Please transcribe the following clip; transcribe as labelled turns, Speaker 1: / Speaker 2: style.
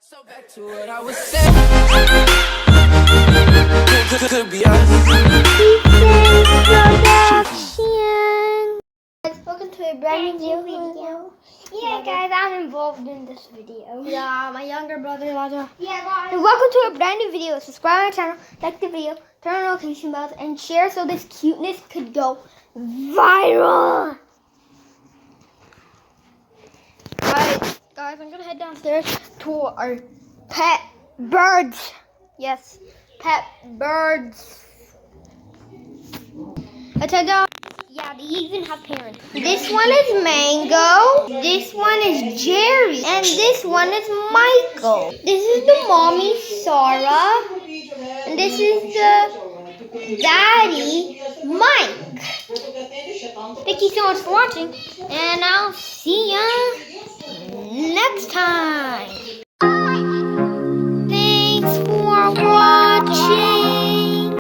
Speaker 1: So back to what I was saying. Could be us.
Speaker 2: Guys, welcome to a brand new video. Yeah, guys, I'm involved in this video.
Speaker 3: Yeah, my younger brother, Elijah.
Speaker 2: Yeah, guys. And welcome to a brand new video. Subscribe to my channel, like the video, turn on notification bells, and share so this cuteness could go viral.
Speaker 3: Alright, guys, I'm gonna head downstairs to our
Speaker 2: Pet birds.
Speaker 3: yes, pet birds. Let's head down.
Speaker 2: Yeah, they even have parents. This one is Mango. This one is Jerry. And this one is Michael. This is the mommy, Sarah. And this is the daddy, Mike. Thank you so much for watching. And I'll see ya next time.